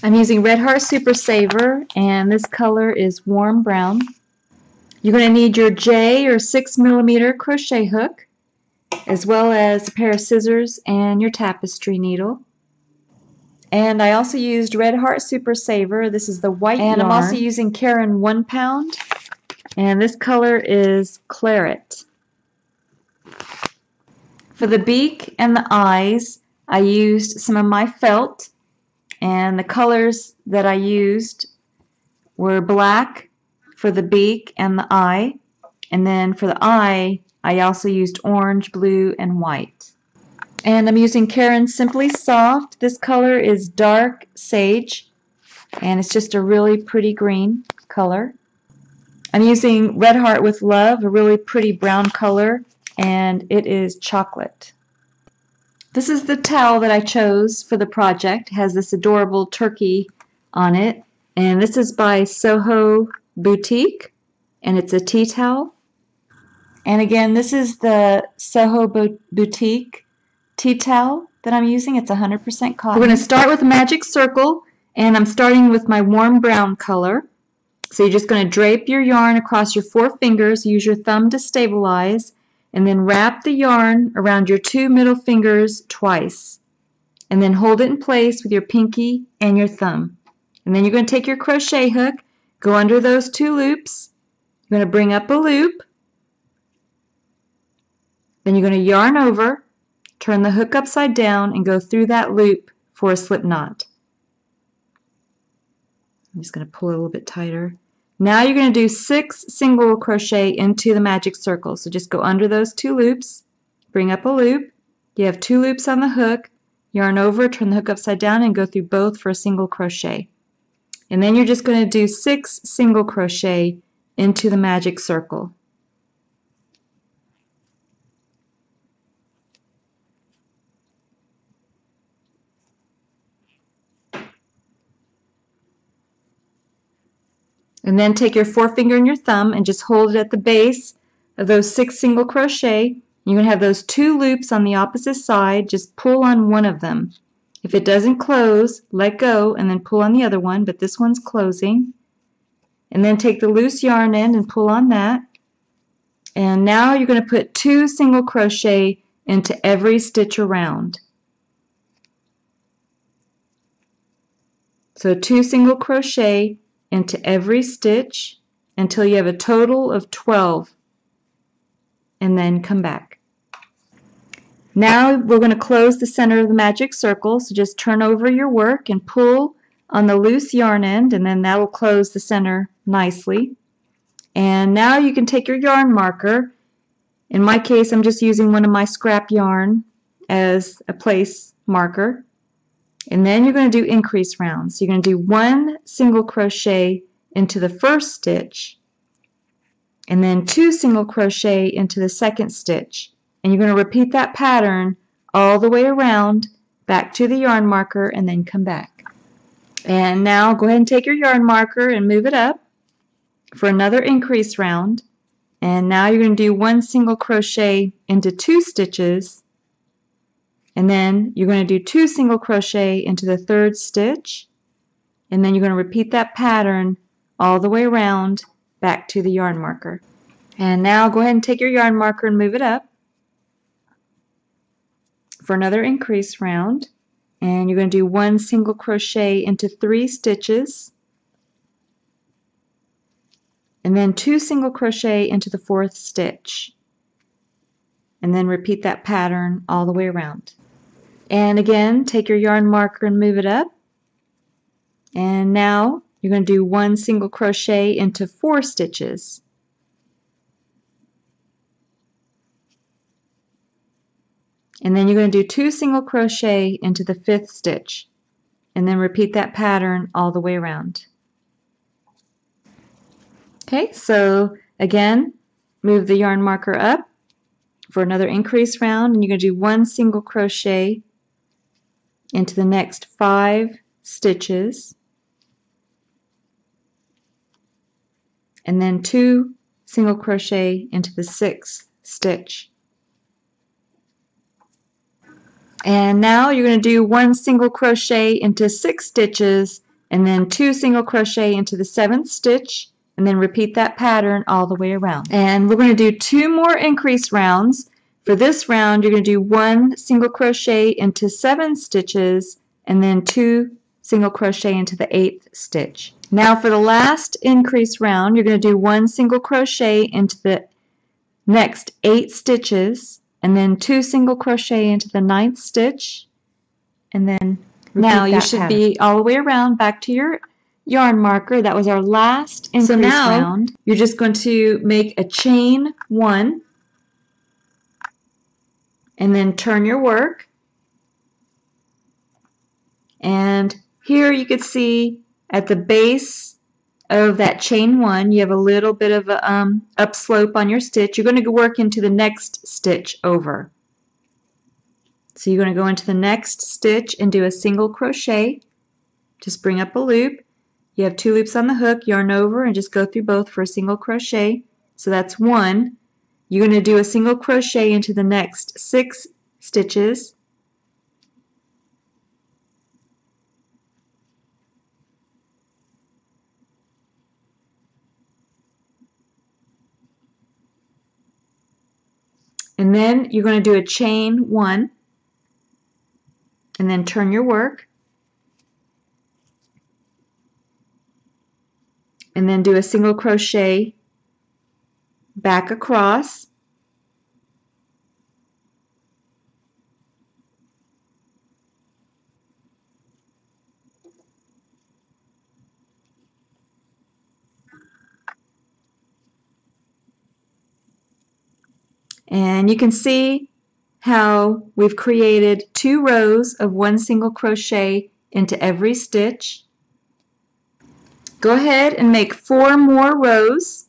I'm using Red Heart Super Saver, and this color is warm brown. You're going to need your J or 6mm crochet hook, as well as a pair of scissors and your tapestry needle. And I also used Red Heart Super Saver. This is the white yarn. And I'm also using Caron 1 pound, and this color is Claret. For the beak and the eyes, I used some of my felt, and the colors that I used were black for the beak and the eye, and then for the eye I also used orange, blue, and white. And I'm using Caron Simply Soft. This color is dark sage, and it's just a really pretty green color. I'm using Red Heart with Love, a really pretty brown color, and it is chocolate. This is the towel that I chose for the project. It has this adorable turkey on it, and this is by Soho Boutique, and it's a tea towel. And again, this is the Soho Boutique tea towel that I'm using. It's 100% cotton. We're going to start with a magic circle, and I'm starting with my warm brown color. So you're just going to drape your yarn across your 4 fingers, use your thumb to stabilize, and then wrap the yarn around your 2 middle fingers twice. And then hold it in place with your pinky and your thumb. And then you're going to take your crochet hook, go under those 2 loops. You're going to bring up a loop. Then you're going to yarn over, turn the hook upside down, and go through that loop for a slip knot. I'm just going to pull it a little bit tighter. Now you're going to do 6 single crochet into the magic circle. So just go under those 2 loops, bring up a loop. You have 2 loops on the hook, yarn over, turn the hook upside down, and go through both for a single crochet. And then you're just going to do 6 single crochet into the magic circle. And then take your forefinger and your thumb and just hold it at the base of those 6 single crochet. You're going to have those 2 loops on the opposite side. Just pull on one of them. If it doesn't close, let go and then pull on the other one, but this one's closing. And then take the loose yarn end and pull on that. And now you're going to put 2 single crochet into every stitch around. So 2 single crochet into every stitch until you have a total of 12, and then come back. Now we're going to close the center of the magic circle, so just turn over your work and pull on the loose yarn end, and then that will close the center nicely. And now you can take your yarn marker. In my case, I'm just using one of my scrap yarn as a place marker. And then you're going to do increase rounds. So you're going to do 1 single crochet into the first stitch, and then 2 single crochet into the second stitch. And you're going to repeat that pattern all the way around, back to the yarn marker, and then come back. And now go ahead and take your yarn marker and move it up for another increase round. And now you're going to do 1 single crochet into 2 stitches, and then you're going to do 2 single crochet into the third stitch, and then you're going to repeat that pattern all the way around back to the yarn marker. And now go ahead and take your yarn marker and move it up for another increase round, and you're going to do 1 single crochet into 3 stitches, and then 2 single crochet into the 4th stitch, and then repeat that pattern all the way around. And again, take your yarn marker and move it up. And now you're going to do 1 single crochet into 4 stitches. And then you're going to do 2 single crochet into the 5th stitch. And then repeat that pattern all the way around. Okay, so again, move the yarn marker up for another increase round, and you're going to do 1 single crochet into the next 5 stitches, and then 2 single crochet into the 6th stitch. And now you're going to do 1 single crochet into 6 stitches and then 2 single crochet into the 7th stitch, and then repeat that pattern all the way around. And we're going to do 2 more increase rounds. For this round, you're going to do 1 single crochet into 7 stitches, and then 2 single crochet into the 8th stitch. Now for the last increase round, you're going to do 1 single crochet into the next 8 stitches, and then 2 single crochet into the 9th stitch, and then now you should be all the way around back to your yarn marker. That was our last increase round. You're just going to make a chain 1 and then turn your work. And here you can see at the base of that chain 1 you have a little bit of a upslope on your stitch. You're going to work into the next stitch over. So you're going to go into the next stitch and do a single crochet. Just bring up a loop. You have 2 loops on the hook, yarn over, and just go through both for a single crochet. So that's 1. You're going to do a single crochet into the next 6 stitches. And then you're going to do a chain 1 and then turn your work. And then do a single crochet back across. And you can see how we've created 2 rows of 1 single crochet into every stitch. Go ahead and make 4 more rows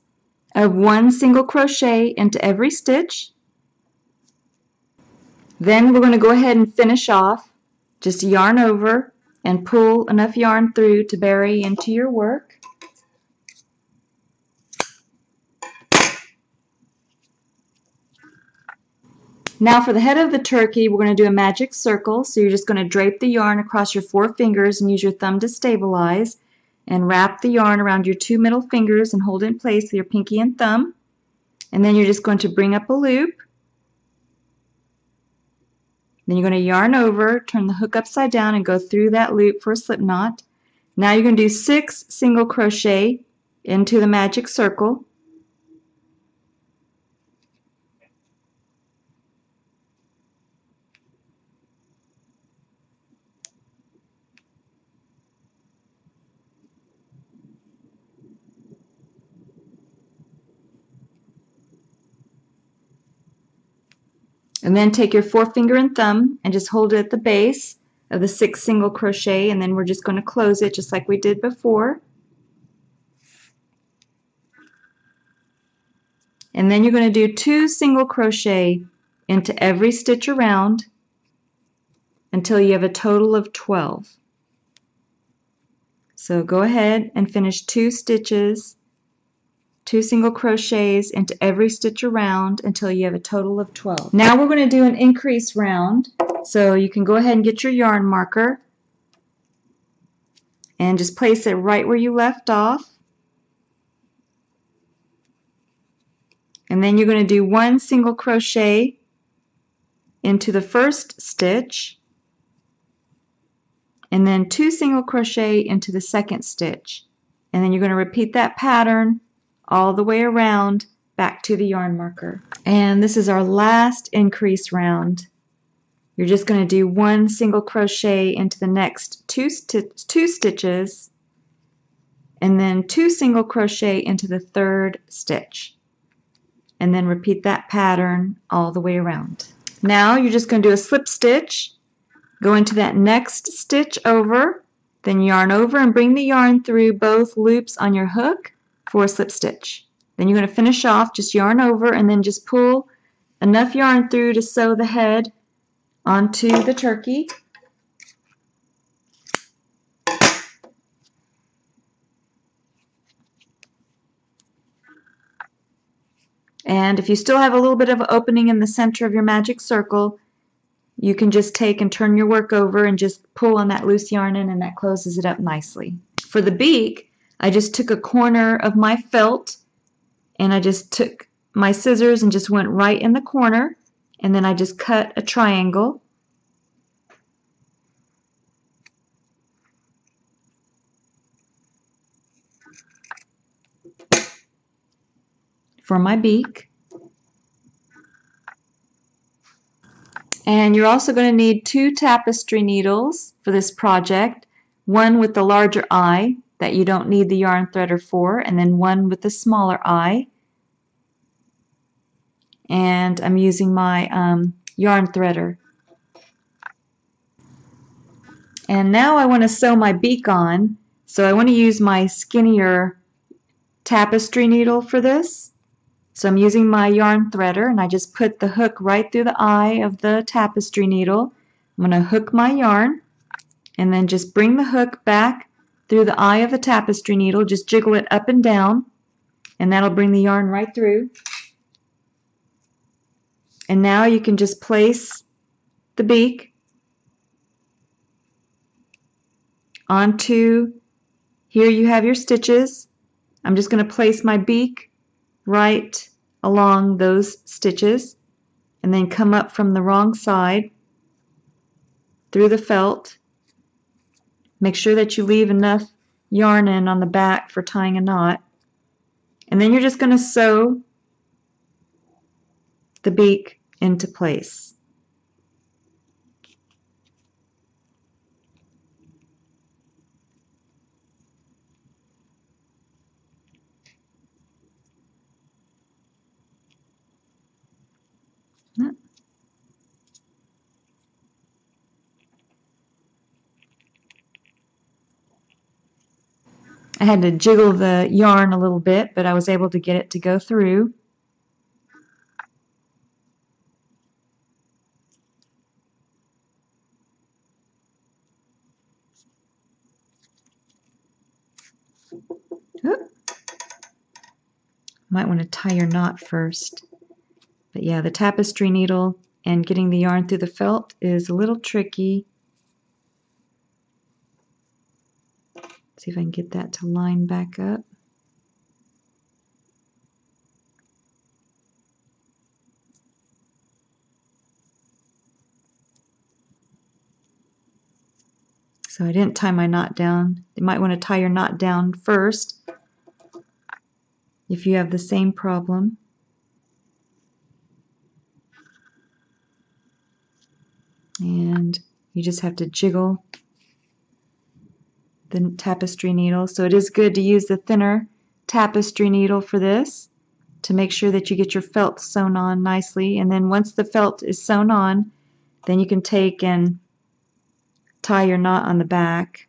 of 1 single crochet into every stitch. Then we're going to go ahead and finish off. Just yarn over and pull enough yarn through to bury into your work. Now for the head of the turkey, we're going to do a magic circle. So you're just going to drape the yarn across your 4 fingers and use your thumb to stabilize. And wrap the yarn around your 2 middle fingers and hold it in place with your pinky and thumb. And then you're just going to bring up a loop. Then you're going to yarn over, turn the hook upside down, and go through that loop for a slip knot. Now you're going to do 6 single crochet into the magic circle. And then take your 4-finger and thumb and just hold it at the base of the 6 single crochet, and then we're just going to close it just like we did before. And then you're going to do 2 single crochet into every stitch around until you have a total of 12. So go ahead and finish 2 stitches, 2 single crochets into every stitch around until you have a total of 12. Now we're going to do an increase round. So you can go ahead and get your yarn marker and just place it right where you left off. And then you're going to do 1 single crochet into the first stitch, and then 2 single crochet into the second stitch. And then you're going to repeat that pattern all the way around back to the yarn marker. And this is our last increase round. You're just going to do 1 single crochet into the next 2 stitches, and then 2 single crochet into the 3rd stitch. And then repeat that pattern all the way around. Now you're just going to do a slip stitch, go into that next stitch over, then yarn over and bring the yarn through both loops on your hook for a slip stitch. Then you're going to finish off, just yarn over and then just pull enough yarn through to sew the head onto the turkey. And if you still have a little bit of an opening in the center of your magic circle, you can just take and turn your work over and just pull on that loose yarn in, and that closes it up nicely. For the beak, I just took a corner of my felt and I just took my scissors and just went right in the corner, and then I just cut a triangle. For my beak. And you're also going to need 2 tapestry needles for this project, one with the larger eye that you don't need the yarn threader for, and then one with the smaller eye. And I'm using my yarn threader. And now I want to sew my beak on, so I want to use my skinnier tapestry needle for this. So I'm using my yarn threader, and I just put the hook right through the eye of the tapestry needle. I'm going to hook my yarn and then just bring the hook back through the eye of the tapestry needle. Just jiggle it up and down, and that'll bring the yarn right through. And now you can just place the beak onto, here you have your stitches. I'm just going to place my beak right along those stitches and then come up from the wrong side through the felt. Make sure that you leave enough yarn in on the back for tying a knot. And then you're just going to sew the beak into place. I had to jiggle the yarn a little bit, but I was able to get it to go through. Oop. Might want to tie your knot first. But yeah, the tapestry needle and getting the yarn through the felt is a little tricky. See if I can get that to line back up. So I didn't tie my knot down. You might want to tie your knot down first if you have the same problem. And you just have to jiggle the tapestry needle. So it is good to use the thinner tapestry needle for this to make sure that you get your felt sewn on nicely. And then once the felt is sewn on, then you can take and tie your knot on the back.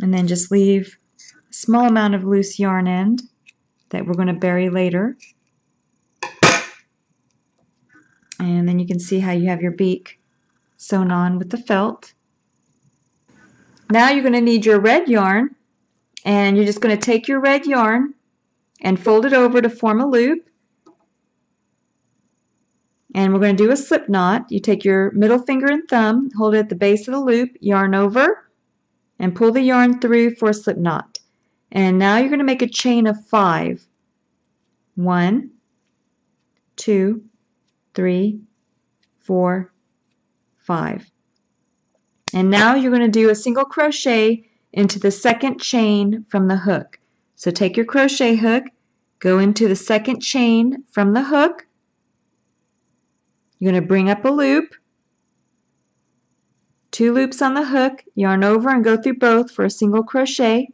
And then just leave a small amount of loose yarn end that we're going to bury later. And then you can see how you have your beak sewn on with the felt. Now you're going to need your red yarn, and you're just going to take your red yarn and fold it over to form a loop. And we're going to do a slip knot. You take your middle finger and thumb, hold it at the base of the loop, yarn over, and pull the yarn through for a slip knot. And now you're going to make a chain of 5. 1, 2, 3, 4, 5. And now you're going to do a single crochet into the second chain from the hook. So take your crochet hook, go into the second chain from the hook. You're going to bring up a loop, 2 loops on the hook, yarn over and go through both for a single crochet,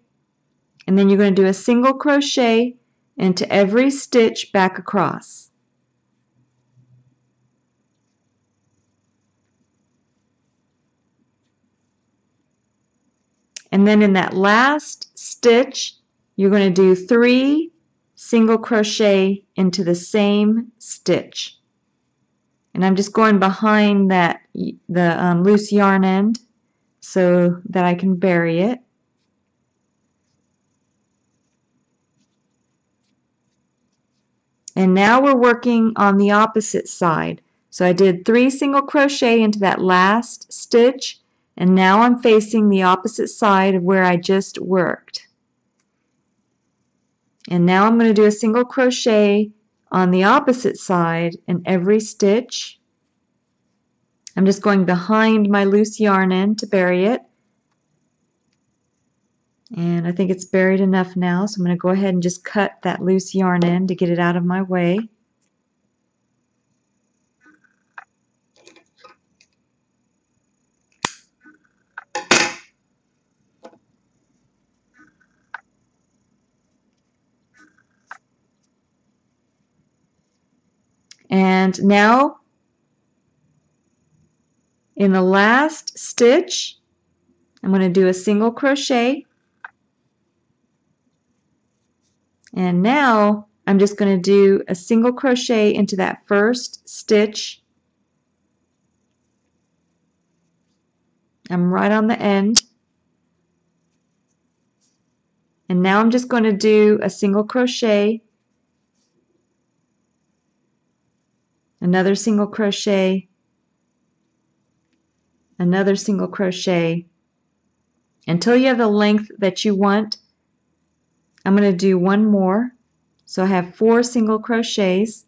and then you're going to do a single crochet into every stitch back across. And then in that last stitch, you're going to do 3 single crochet into the same stitch. And I'm just going behind that the loose yarn end so that I can bury it. And now we're working on the opposite side. So I did 3 single crochet into that last stitch, and now I'm facing the opposite side of where I just worked. And now I'm going to do a single crochet on the opposite side in every stitch. I'm just going behind my loose yarn end to bury it. And I think it's buried enough now, so I'm going to go ahead and just cut that loose yarn end to get it out of my way. And now in the last stitch, I'm going to do a single crochet. And now I'm just going to do a single crochet into that first stitch. I'm right on the end. And now I'm just going to do a single crochet, another single crochet, another single crochet, until you have the length that you want. I'm going to do one more. So I have 4 single crochets.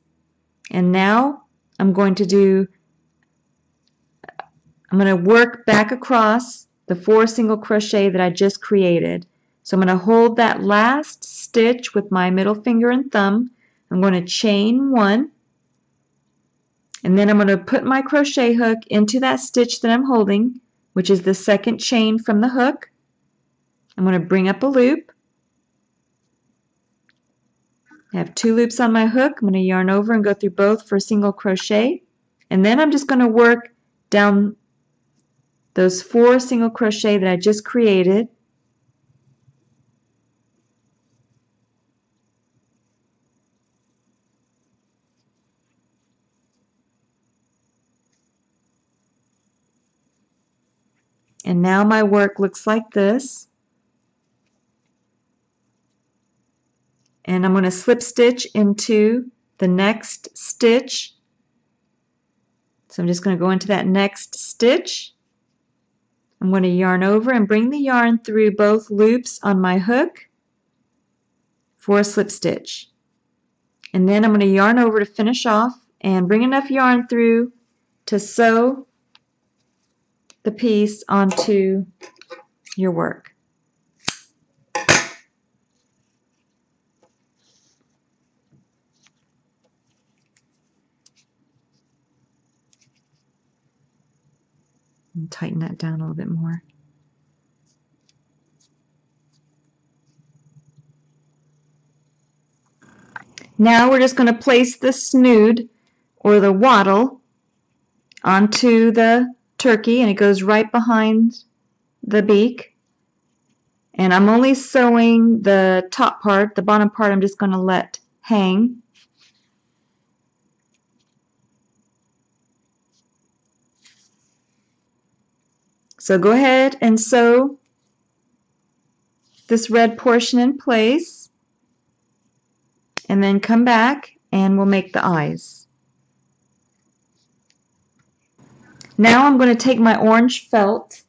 And now I'm going to work back across the 4 single crochet that I just created. So I'm going to hold that last stitch with my middle finger and thumb. I'm going to chain 1, and then I'm going to put my crochet hook into that stitch that I'm holding, which is the second chain from the hook. I'm going to bring up a loop. I have 2 loops on my hook. I'm going to yarn over and go through both for a single crochet, and then I'm just going to work down those 4 single crochet that I just created. And now my work looks like this. And I'm going to slip stitch into the next stitch. So I'm just going to go into that next stitch. I'm going to yarn over and bring the yarn through both loops on my hook for a slip stitch. And then I'm going to yarn over to finish off and bring enough yarn through to sew the piece onto your work. And tighten that down a little bit more. Now we're just going to place the snood or the wattle onto the turkey, and it goes right behind the beak. And I'm only sewing the top part. The bottom part I'm just going to let hang. So go ahead and sew this red portion in place, and then come back and we'll make the eyes. Now I'm going to take my orange felt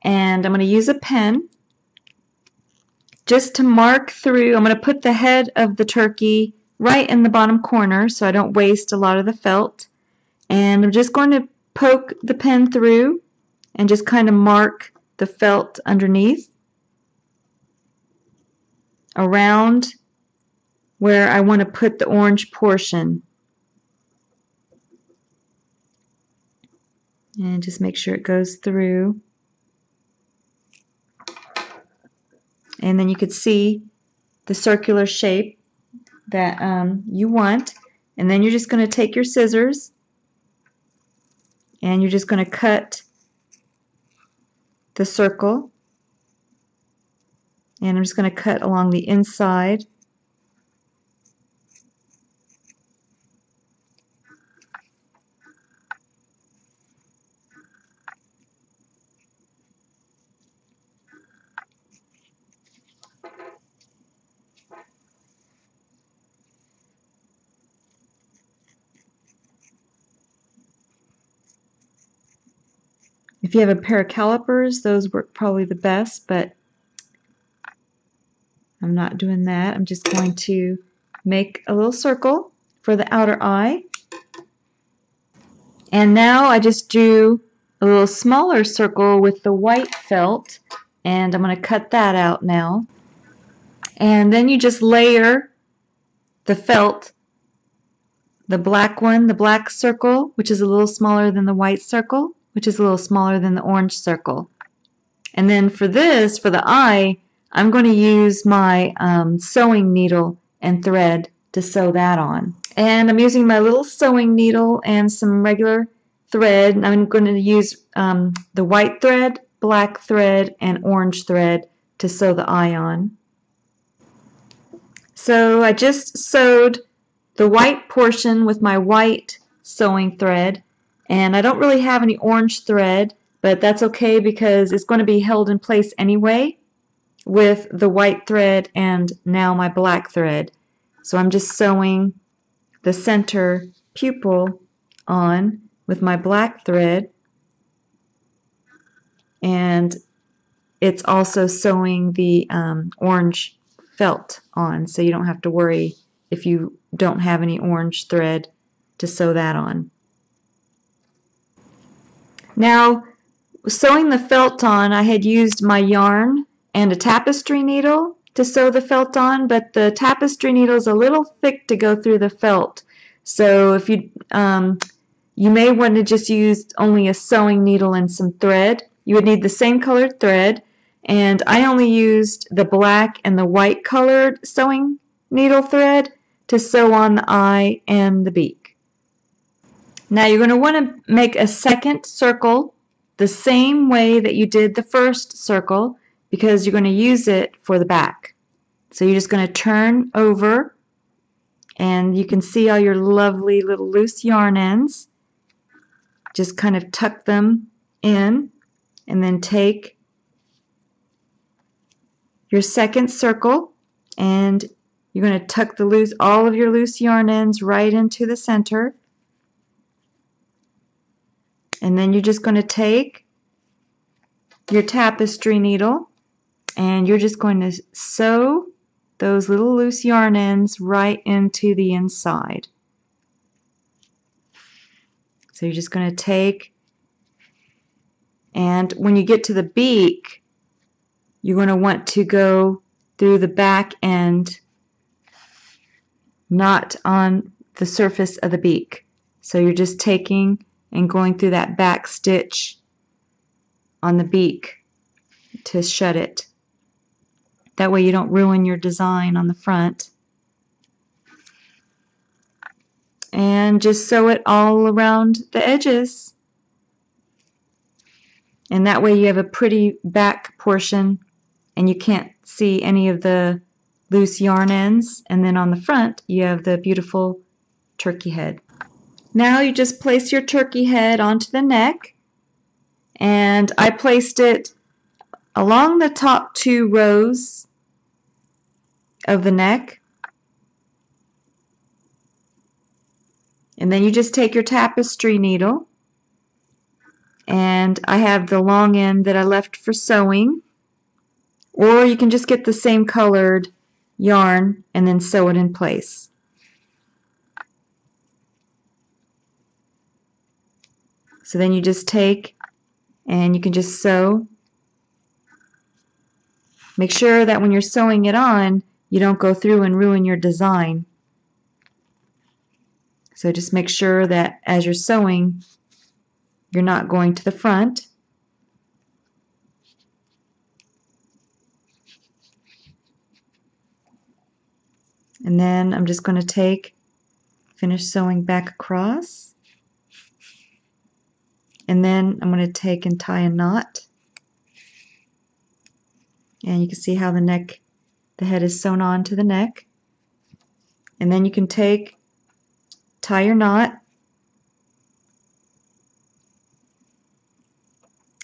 and I'm going to use a pen just to mark through. I'm going to put the head of the turkey right in the bottom corner so I don't waste a lot of the felt. And I'm just going to poke the pen through and just kind of mark the felt underneath around where I want to put the orange portion. And just make sure it goes through. And then you could see the circular shape that you want. And then you're just going to take your scissors and you're just going to cut the circle. And I'm just going to cut along the inside. If you have a pair of calipers, those work probably the best, but I'm not doing that. I'm just going to make a little circle for the outer eye. And now I just drew a little smaller circle with the white felt, and I'm going to cut that out now. And then you just layer the felt, the black one, the black circle, which is a little smaller than the white circle, which is a little smaller than the orange circle. And then for this, for the eye, I'm going to use my sewing needle and thread to sew that on. And I'm using my little sewing needle and some regular thread. And I'm going to use the white thread, black thread, and orange thread to sew the eye on. So I just sewed the white portion with my white sewing thread, and I don't really have any orange thread, but that's okay because it's going to be held in place anyway with the white thread and now my black thread. So I'm just sewing the center pupil on with my black thread, and it's also sewing the orange felt on, so you don't have to worry if you don't have any orange thread to sew that on. Now, sewing the felt on, I had used my yarn and a tapestry needle to sew the felt on, but the tapestry needle is a little thick to go through the felt. So if you may want to just use only a sewing needle and some thread. You would need the same colored thread, and I only used the black and the white colored sewing needle thread to sew on the eye and the beak. Now you're going to want to make a second circle the same way that you did the first circle, because you're going to use it for the back. So you're just going to turn over, and you can see all your lovely little loose yarn ends. Just kind of tuck them in, and then take your second circle, and you're going to tuck all of your loose yarn ends right into the center. And then you're just going to take your tapestry needle, and you're just going to sew those little loose yarn ends right into the inside. So you're just going to take, and when you get to the beak, you're going to want to go through the back end, not on the surface of the beak. So you're just taking and going through that back stitch on the beak to shut it. That way you don't ruin your design on the front. And just sew it all around the edges. And that way you have a pretty back portion and you can't see any of the loose yarn ends. And then on the front you have the beautiful turkey head. Now you just place your turkey head onto the neck, and I placed it along the top 2 rows of the neck. And then you just take your tapestry needle, and I have the long end that I left for sewing, or you can just get the same colored yarn and then sew it in place. So then you just take and you can just sew. Make sure that when you're sewing it on, you don't go through and ruin your design. So just make sure that as you're sewing, you're not going to the front. And then I'm just going to finish sewing back across. And then I'm going to take and tie a knot. And you can see how the head is sewn on to the neck. And then you can tie your knot.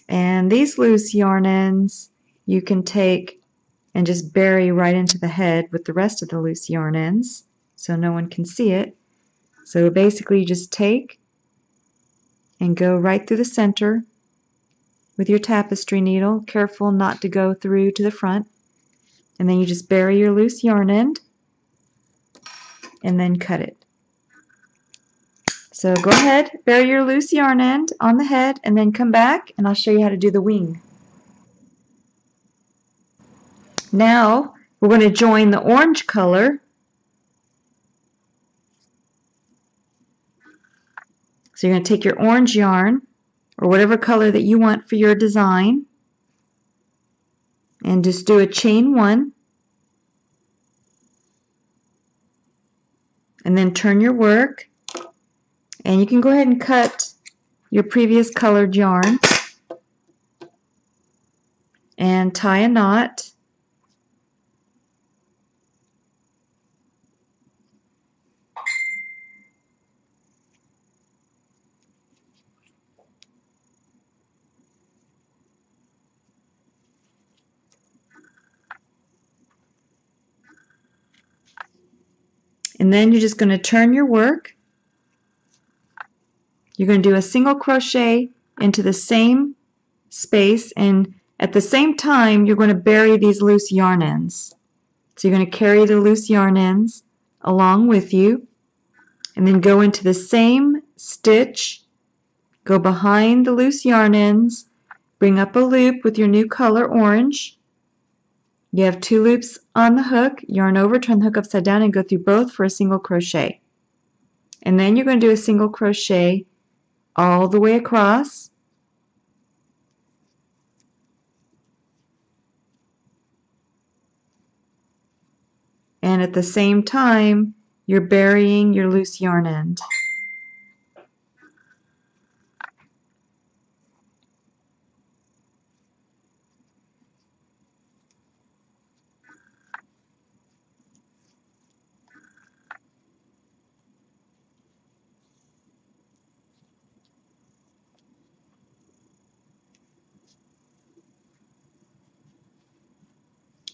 And these loose yarn ends you can take and just bury right into the head with the rest of the loose yarn ends so no one can see it. So basically you just take and go right through the center with your tapestry needle, careful not to go through to the front. And then you just bury your loose yarn end and then cut it. So go ahead, bury your loose yarn end on the head and then come back and I'll show you how to do the wing. Now we're going to join the orange color. So you're going to take your orange yarn or whatever color that you want for your design and just do a chain 1 and then turn your work, and you can go ahead and cut your previous colored yarn and tie a knot. And then you're just going to turn your work. You're going to do a single crochet into the same space, and at the same time you're going to bury these loose yarn ends. So you're going to carry the loose yarn ends along with you and then go into the same stitch, go behind the loose yarn ends, bring up a loop with your new color orange. You have 2 loops on the hook, yarn over, turn the hook upside down and go through both for a single crochet. And then you're going to do a single crochet all the way across. And at the same time, you're burying your loose yarn end.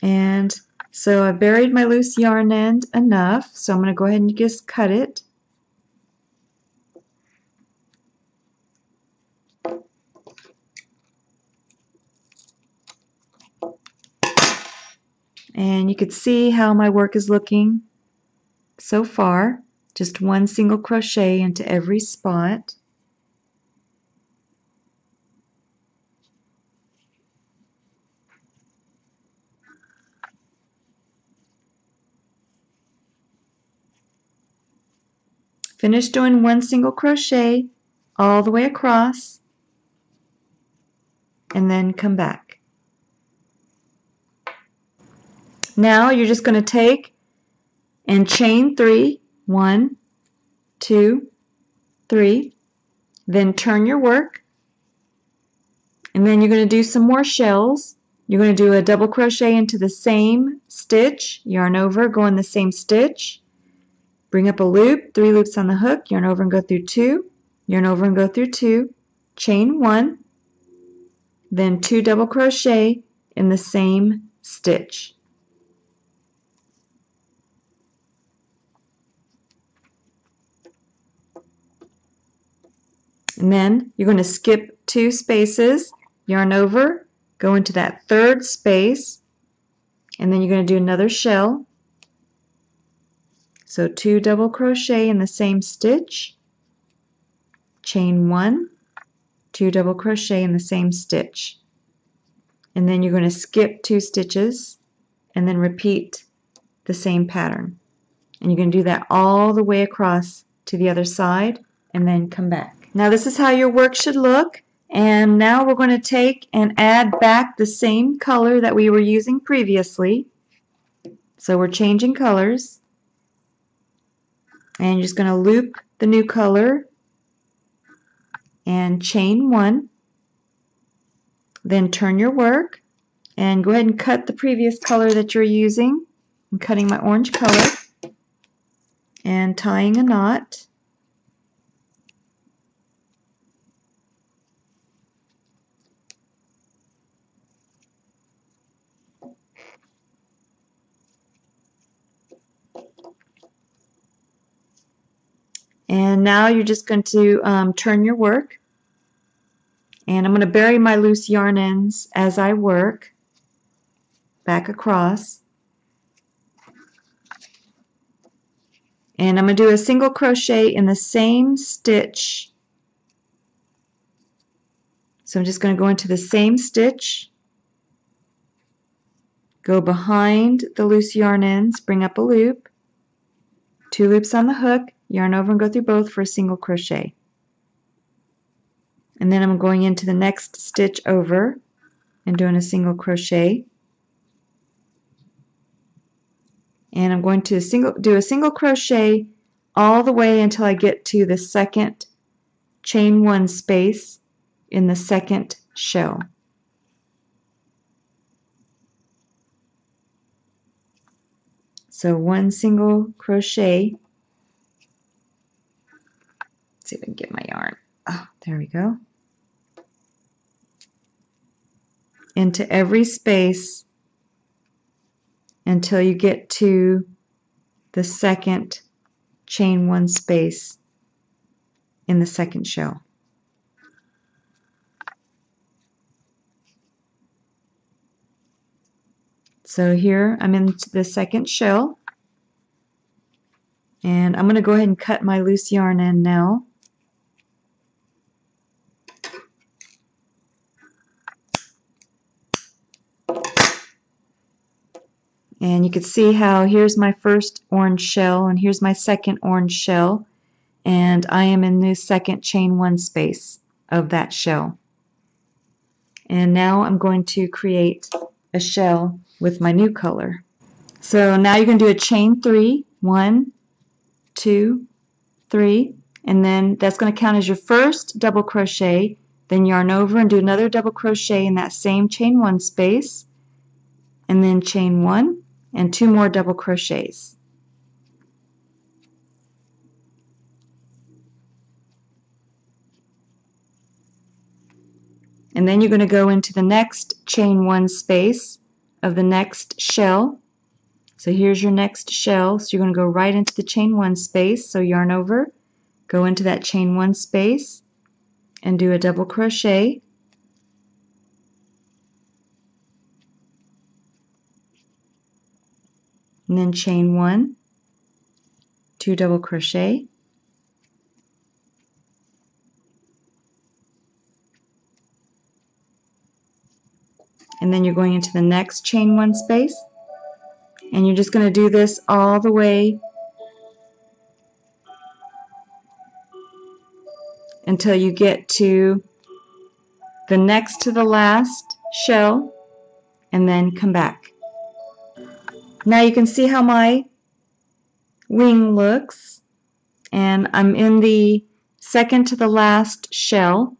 And so I buried my loose yarn end enough, so I'm going to go ahead and just cut it. And you can see how my work is looking so far. Just 1 single crochet into every spot. Finish doing 1 single crochet all the way across and then come back. Now you're just going to take and chain 3, 1, 2, 3, then turn your work, and then you're going to do some more shells. You're going to do a double crochet into the same stitch, yarn over, go in the same stitch, bring up a loop, 3 loops on the hook, yarn over and go through 2, yarn over and go through 2, chain 1, then 2 double crochet in the same stitch. And then you're going to skip 2 spaces, yarn over, go into that 3rd space, and then you're going to do another shell. So 2 double crochet in the same stitch, chain 1, 2 double crochet in the same stitch. And then you're going to skip 2 stitches and then repeat the same pattern. And you're going to do that all the way across to the other side and then come back. Now this is how your work should look, and now we're going to take and add back the same color that we were using previously. So we're changing colors, and you're just going to loop the new color and chain 1, then turn your work and go ahead and cut the previous color that you're using. I'm cutting my orange color and tying a knot. And now you're just going to turn your work And I'm going to bury my loose yarn ends as I work back across. And I'm going to do a single crochet in the same stitch. So I'm just going to go into the same stitch, go behind the loose yarn ends, bring up a loop, 2 loops on the hook, yarn over and go through both for a single crochet. And then I'm going into the next stitch over and doing a single crochet. And I'm going to do a single crochet all the way until I get to the second chain 1 space in the second shell. So 1 single crochet. Let's see if I can get my yarn. Oh, there we go. Into every space until you get to the second chain 1 space in the second shell. So here I'm in the second shell, and I'm going to go ahead and cut my loose yarn end now. And you can see how here's my first orange shell and here's my second orange shell, and I am in the second chain 1 space of that shell. And now I'm going to create a shell with my new color. So now you're going to do a chain 3, 1, 2, 3, and then that's going to count as your first double crochet. Then yarn over and do another double crochet in that same chain 1 space, and then chain 1 and 2 more double crochets. And then you're going to go into the next chain 1 space of the next shell. So here's your next shell. So you're going to go right into the chain 1 space. So yarn over, go into that chain 1 space and do a double crochet. And then chain 1, 2 double crochet. And then you're going into the next chain 1 space, and you're just going to do this all the way until you get to the next to the last shell, and then come back. Now you can see how my wing looks, and I'm in the second to the last shell,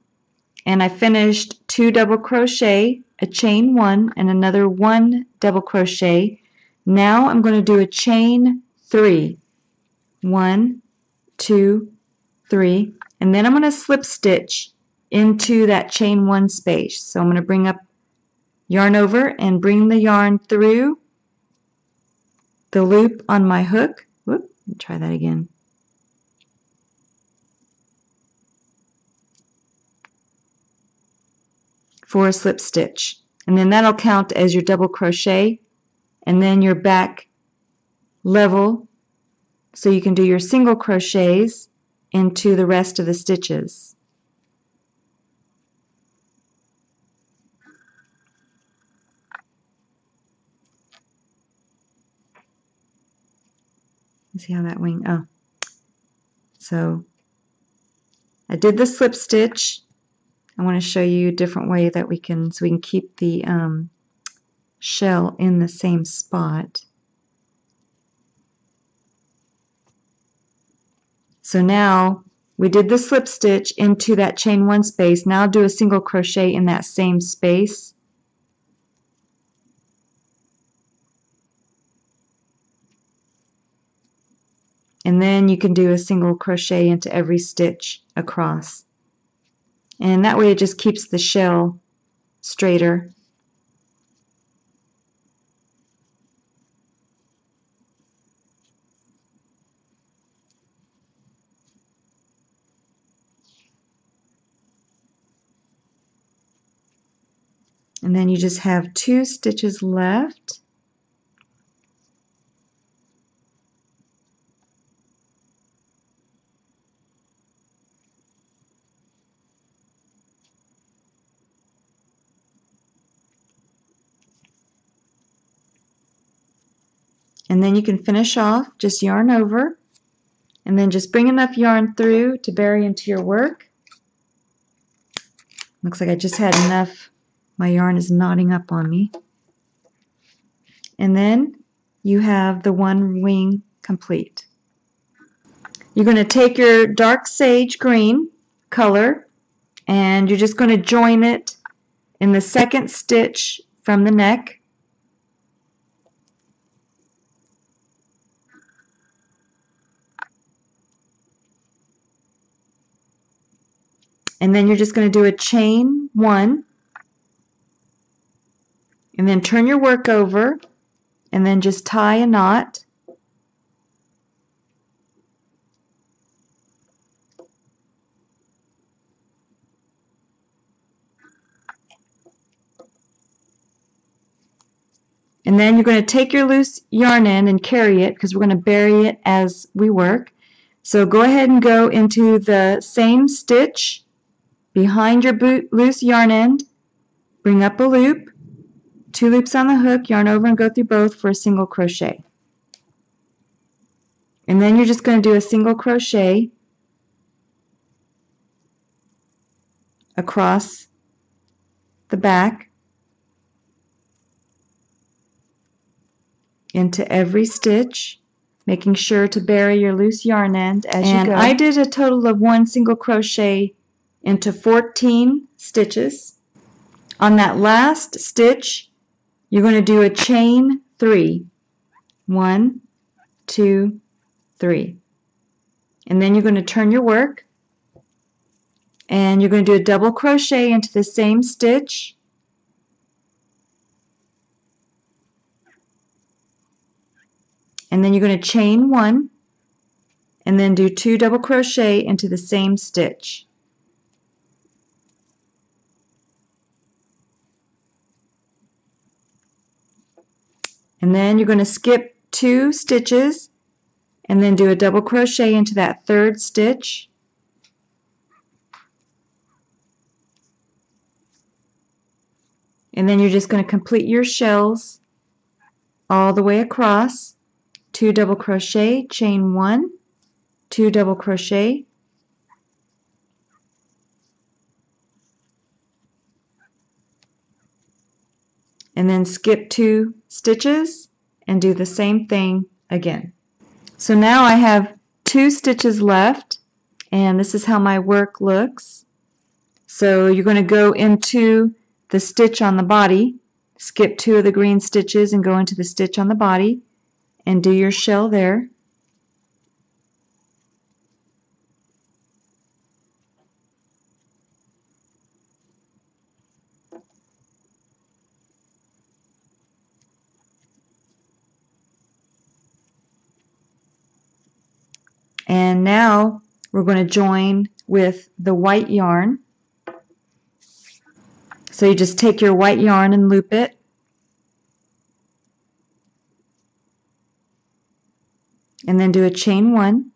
and I finished 2 double crochet, a chain 1 and another 1 double crochet. Now I'm going to do a chain 3, 1, 2, 3, and then I'm going to slip stitch into that chain 1 space. So I'm going to bring up yarn over and bring the yarn through the loop on my hook. Whoop, let me try that again. For a slip stitch, and then that'll count as your double crochet, and then your back level so you can do your single crochets into the rest of the stitches. See how that wing, oh, so I did the slip stitch. I want to show you a different way that we can, so we can keep the shell in the same spot. So now we did the slip stitch into that chain 1 space. Now do a single crochet in that same space. And then you can do a single crochet into every stitch across. And that way it just keeps the shell straighter. And then you just have 2 stitches left. And then you can finish off, just yarn over, and then just bring enough yarn through to bury into your work. Looks like I just had enough. My yarn is knotting up on me. And then you have the one wing complete. You're going to take your dark sage green color and you're just going to join it in the second stitch from the neck. And then you're just going to do a chain 1 and then turn your work over and then just tie a knot. And then you're going to take your loose yarn end and carry it because we're going to bury it as we work. So go ahead and go into the same stitch behind your loose yarn end, bring up a loop, 2 loops on the hook, yarn over and go through both for a single crochet. And then you're just going to do a single crochet across the back into every stitch, making sure to bury your loose yarn end as you go. I did a total of 1 single crochet into 14 stitches. On that last stitch, you're going to do a chain 3. 1, 2, 3. And then you're going to turn your work and you're going to do a double crochet into the same stitch. And then you're going to chain 1 and then do 2 double crochet into the same stitch. And then you're going to skip 2 stitches and then do a double crochet into that 3rd stitch. And then you're just going to complete your shells all the way across. 2 double crochet, chain 1, 2 double crochet, and then skip 2 stitches and do the same thing again. So now I have 2 stitches left and this is how my work looks. So you're going to go into the stitch on the body, skip 2 of the green stitches and go into the stitch on the body and do your shell there. And now we're going to join with the white yarn. So you just take your white yarn and loop it. And then do a chain 1.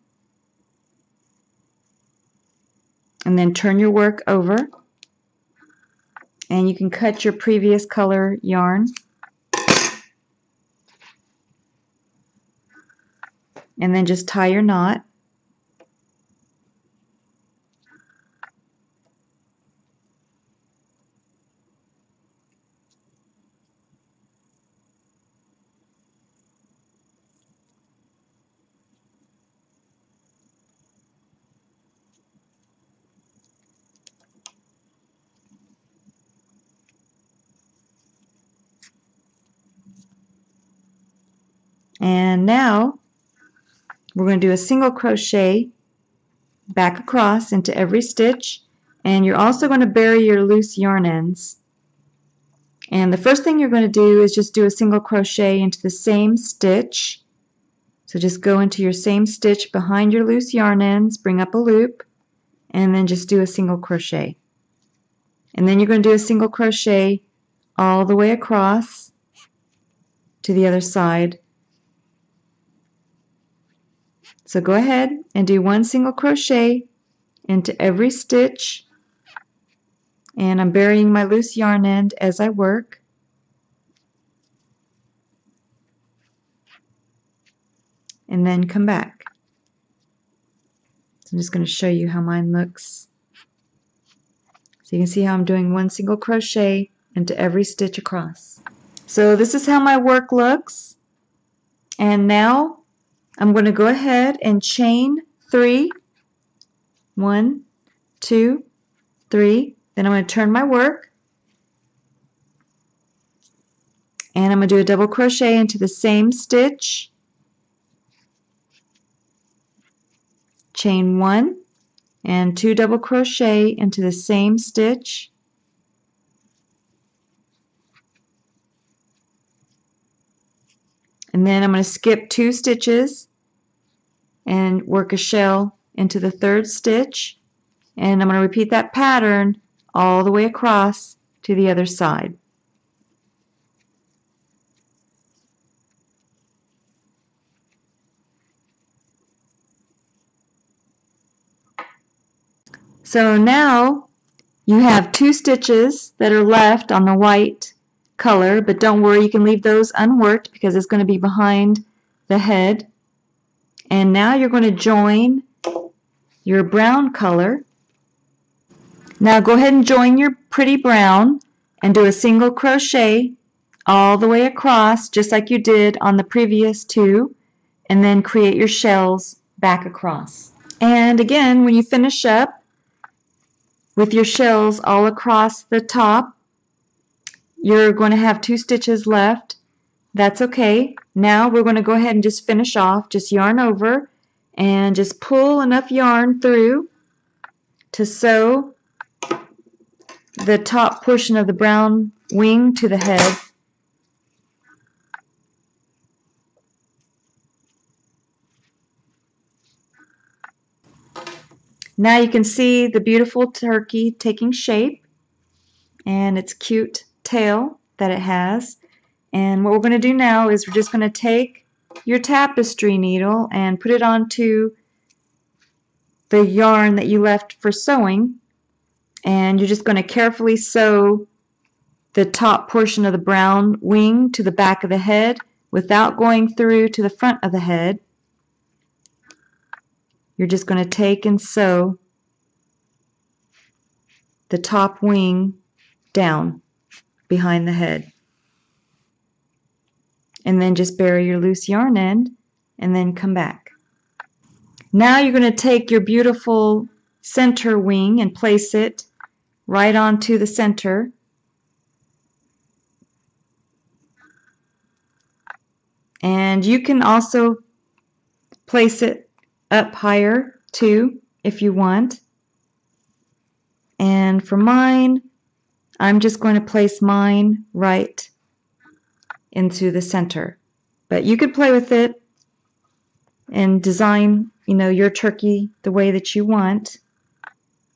And then turn your work over. And you can cut your previous color yarn. And then just tie your knot. And now we're going to do a single crochet back across into every stitch, and you're also going to bury your loose yarn ends. And the first thing you're going to do is just do a single crochet into the same stitch. So just go into your same stitch behind your loose yarn ends, bring up a loop, and then just do a single crochet. And then you're going to do a single crochet all the way across to the other side. So go ahead and do 1 single crochet into every stitch, and I'm burying my loose yarn end as I work. And then come back. So I'm just going to show you how mine looks. So you can see how I'm doing 1 single crochet into every stitch across. So this is how my work looks. And now I'm going to go ahead and chain 3. 1, 2, 3. Then I'm going to turn my work. And I'm going to do a double crochet into the same stitch. Chain 1 and 2 double crochet into the same stitch. And then I'm going to skip 2 stitches and work a shell into the 3rd stitch. And I'm going to repeat that pattern all the way across to the other side. So now you have 2 stitches that are left on the white color, but don't worry, you can leave those unworked because it's going to be behind the head. And now you're going to join your brown color. Now go ahead and join your pretty brown and do a single crochet all the way across just like you did on the previous 2, and then create your shells back across. And again, when you finish up with your shells all across the top, you're going to have 2 stitches left. That's okay. Now we're going to go ahead and just finish off. Just yarn over and just pull enough yarn through to sew the top portion of the brown wing to the head. Now you can see the beautiful turkey taking shape and its cute tail that it has. And what we're going to do now is we're just going to take your tapestry needle and put it onto the yarn that you left for sewing, and you're just going to carefully sew the top portion of the brown wing to the back of the head without going through to the front of the head. You're just going to take and sew the top wing down behind the head. And then just bury your loose yarn end and then come back. Now you're going to take your beautiful center wing and place it right onto the center. And you can also place it up higher too if you want. And for mine, I'm just going to place mine right into the center. But you could play with it and design, your turkey the way that you want.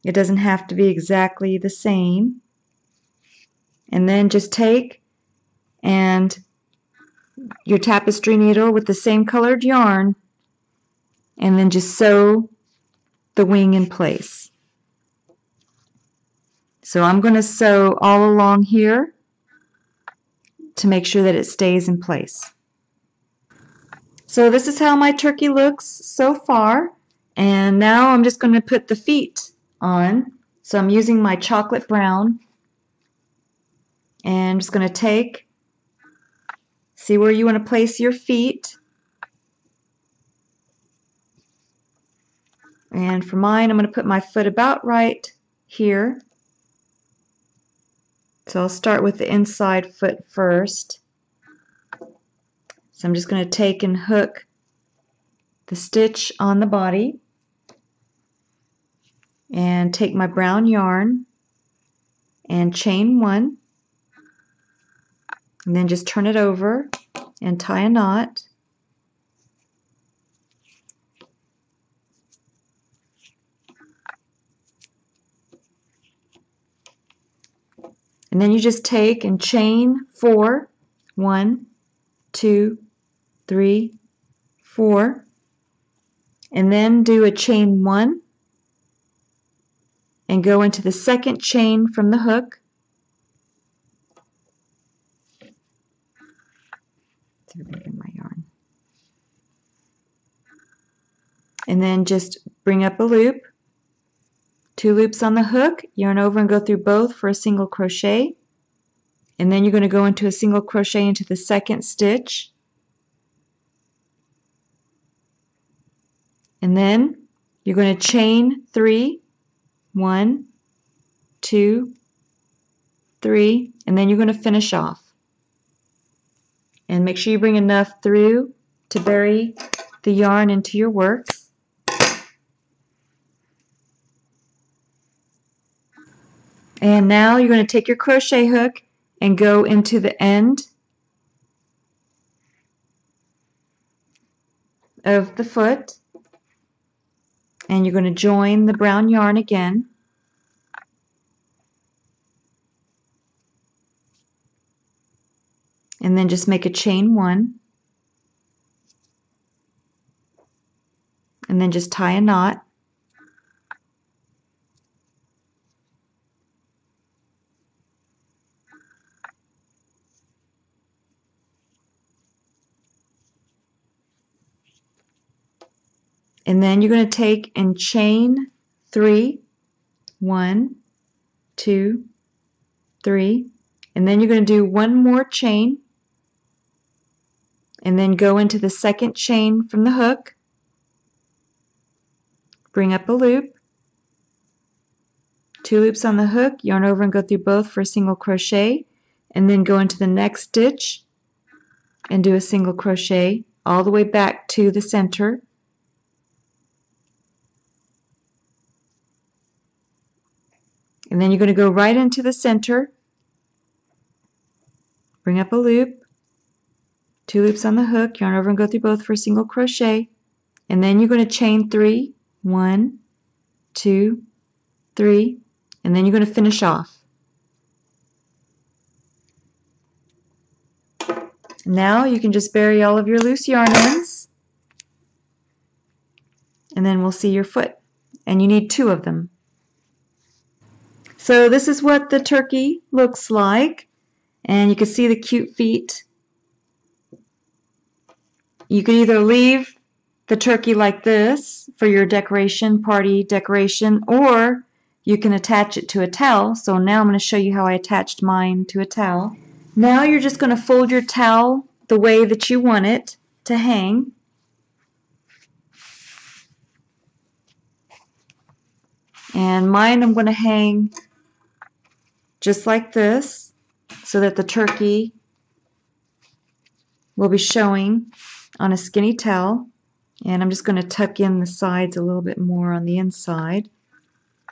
It doesn't have to be exactly the same. And then just take and your tapestry needle with the same colored yarn and then just sew the wing in place. So I'm going to sew all along here to make sure that it stays in place. So this is how my turkey looks so far, and now I'm just going to put the feet on. So I'm using my chocolate brown, and I'm just going to see where you want to place your feet. And for mine, I'm going to put my foot about right here. So I'll start with the inside foot first. So I'm just going to take and hook the stitch on the body and take my brown yarn and chain 1 and then just turn it over and tie a knot. And then you just take and chain 4. 1, 2, 3, 4. And then do a chain 1 and go into the second chain from the hook. My yarn. And then just bring up a loop, 2 loops on the hook, yarn over and go through both for a single crochet. And then you're going to go into a single crochet into the second stitch. And then you're going to chain 3, 1, 2, 3, and then you're going to finish off. And make sure you bring enough through to bury the yarn into your work. And now you're going to take your crochet hook and go into the end of the foot, and you're going to join the brown yarn again. And then just make a chain 1, and then just tie a knot. And then you're going to take and chain 3, 1, 2, 3, and then you're going to do one more chain, and then go into the second chain from the hook, bring up a loop, 2 loops on the hook, yarn over and go through both for a single crochet, and then go into the next stitch and do a single crochet all the way back to the center. And then you're going to go right into the center, bring up a loop, 2 loops on the hook, yarn over and go through both for a single crochet, and then you're going to chain 3, 1, 2, 3, and then you're going to finish off. Now you can just bury all of your loose yarn ends, and then we'll see your foot, and you need 2 of them. So this is what the turkey looks like, and you can see the cute feet. You can either leave the turkey like this for your decoration, party decoration, or you can attach it to a towel. So now I'm going to show you how I attached mine to a towel. Now you're just going to fold your towel the way that you want it to hang. And mine I'm going to hang just like this so that the turkey will be showing on a skinny towel. And I'm just going to tuck in the sides a little bit more on the inside.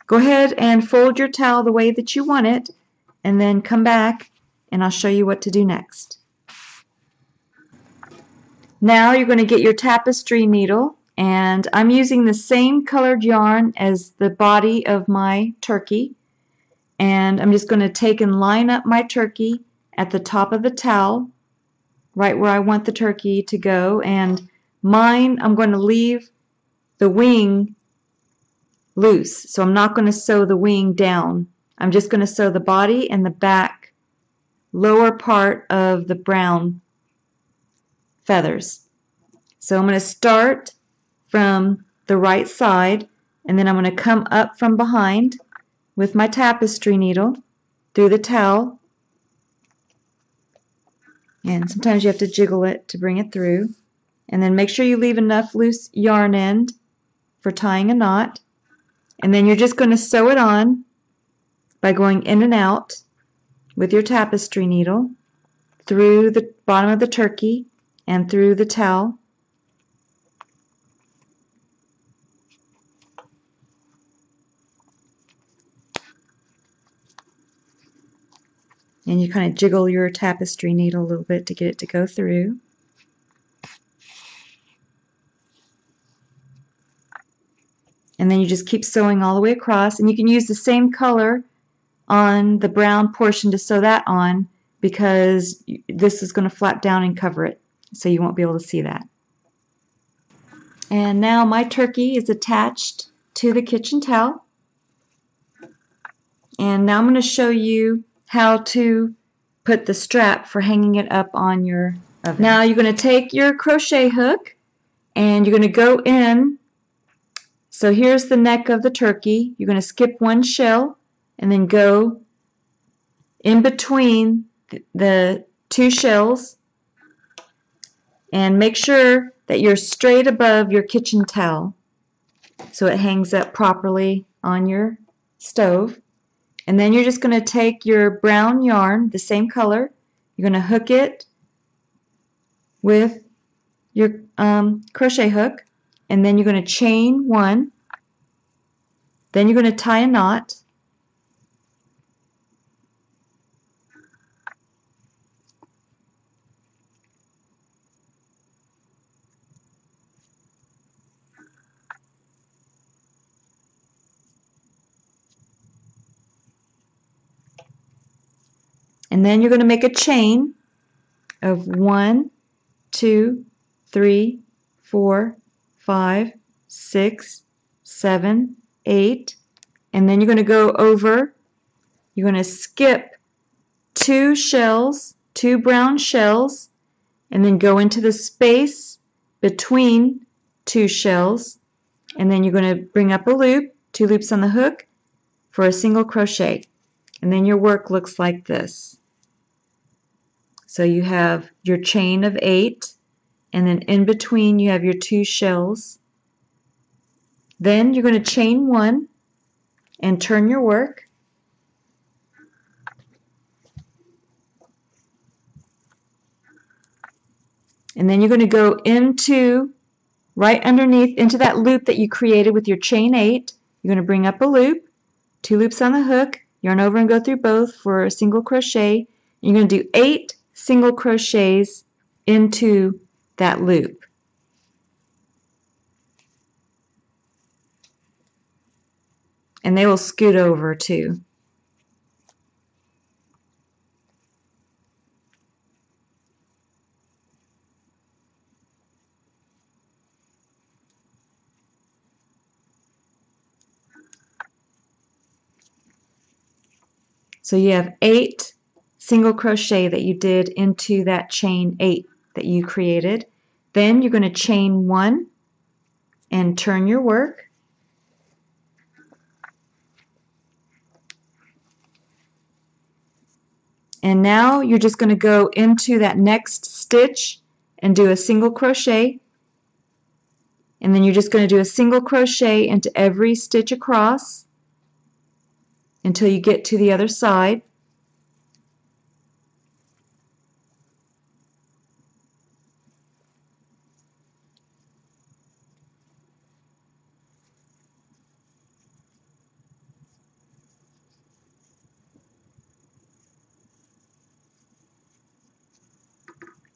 Go ahead and fold your towel the way that you want it, and then come back and I'll show you what to do next. Now you're going to get your tapestry needle, and I'm using the same colored yarn as the body of my turkey, and I'm just going to take and line up my turkey at the top of the towel, right where I want the turkey to go. And mine, I'm going to leave the wing loose, so I'm not going to sew the wing down. I'm just going to sew the body and the back lower part of the brown feathers. So I'm going to start from the right side, and then I'm going to come up from behind with my tapestry needle through the towel, and sometimes you have to jiggle it to bring it through, and then make sure you leave enough loose yarn end for tying a knot. And then you're just going to sew it on by going in and out with your tapestry needle through the bottom of the turkey and through the towel. And you kind of jiggle your tapestry needle a little bit to get it to go through. And then you just keep sewing all the way across, and you can use the same color on the brown portion to sew that on, because this is going to flap down and cover it, so you won't be able to see that. And now my turkey is attached to the kitchen towel. And now I'm going to show you how to put the strap for hanging it up on your oven. Now you're going to take your crochet hook and you're going to go in. So here's the neck of the turkey. You're going to skip one shell and then go in between the two shells, and make sure that you're straight above your kitchen towel so it hangs up properly on your stove. And then you're just going to take your brown yarn, the same color, you're going to hook it with your crochet hook, and then you're going to chain one, then you're going to tie a knot, and then you're going to make a chain of 1, 2, 3, 4, 5, 6, 7, 8, and then you're going to go over, you're going to skip 2 shells, 2 brown shells, and then go into the space between 2 shells, and then you're going to bring up a loop, 2 loops on the hook for a single crochet, and then your work looks like this. So you have your chain of 8, and then in between you have your 2 shells. Then you're going to chain 1 and turn your work. And then you're going to go into, right underneath, into that loop that you created with your chain 8. You're going to bring up a loop, 2 loops on the hook, yarn over and go through both for a single crochet. You're going to do 8 single crochets into that loop. And they will scoot over too. So you have 8 single crochet that you did into that chain 8 that you created. Then you're going to chain 1 and turn your work. And now you're just going to go into that next stitch and do a single crochet. And then you're just going to do a single crochet into every stitch across until you get to the other side.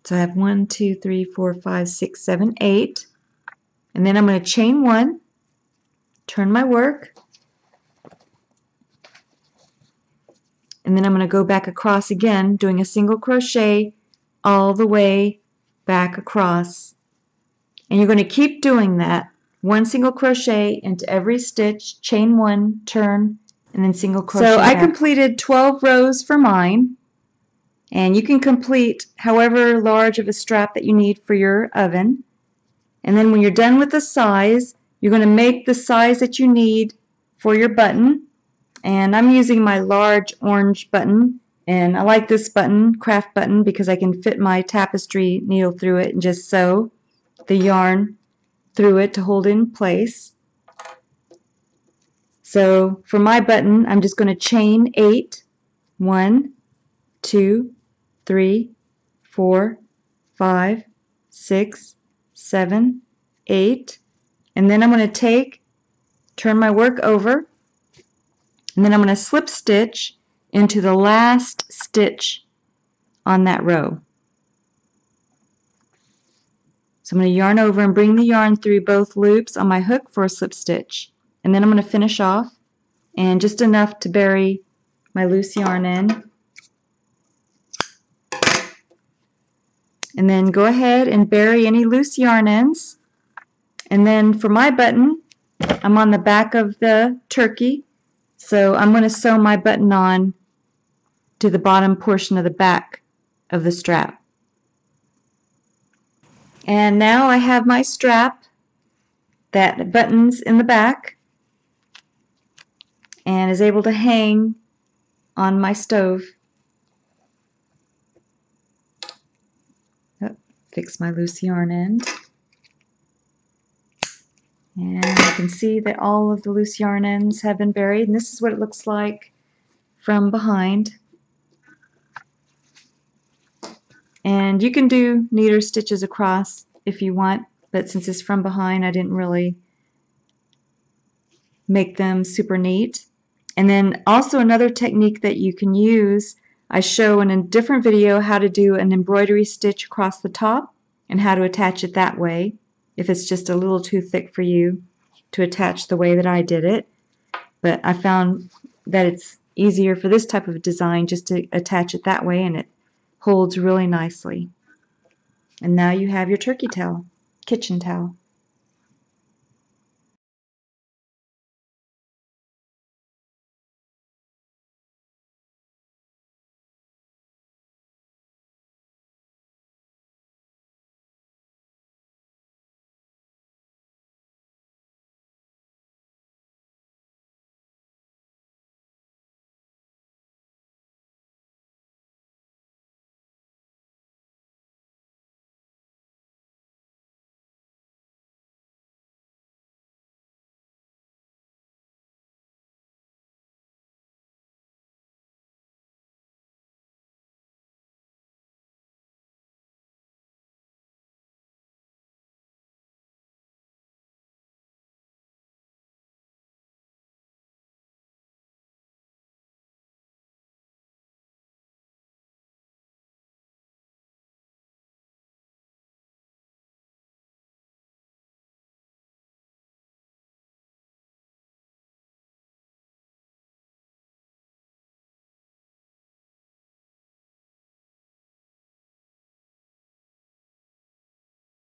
So I have 1, 2, 3, 4, 5, 6, 7, 8. And then I'm going to chain 1, turn my work, and then I'm going to go back across again, doing a single crochet all the way back across. And you're going to keep doing that. 1 single crochet into every stitch, chain 1, turn, and then single crochet. So I completed 12 rows for mine. And you can complete however large of a strap that you need for your oven. And then when you're done with the size, you're going to make the size that you need for your button. And I'm using my large orange button, and I like this button, craft button, because I can fit my tapestry needle through it and just sew the yarn through it to hold it in place. So for my button, I'm just going to chain 8, 1, 2, 3, 4, 5, 6, 7, 8, and then I'm going to turn my work over, and then I'm going to slip stitch into the last stitch on that row. So I'm going to yarn over and bring the yarn through both loops on my hook for a slip stitch, and then I'm going to finish off, and just enough to bury my loose yarn in. And then go ahead and bury any loose yarn ends. And then for my button, I'm on the back of the turkey, so I'm going to sew my button on to the bottom portion of the back of the strap. And now I have my strap that buttons in the back and is able to hang on my stove. Oh, fix my loose yarn end. And you can see that all of the loose yarn ends have been buried, and this is what it looks like from behind. And you can do neater stitches across if you want, but since it's from behind, I didn't really make them super neat. And then also another technique that you can use, I show in a different video how to do an embroidery stitch across the top and how to attach it that way if it's just a little too thick for you to attach the way that I did it. But I found that it's easier for this type of design just to attach it that way, and it holds really nicely. And now you have your turkey towel, kitchen towel.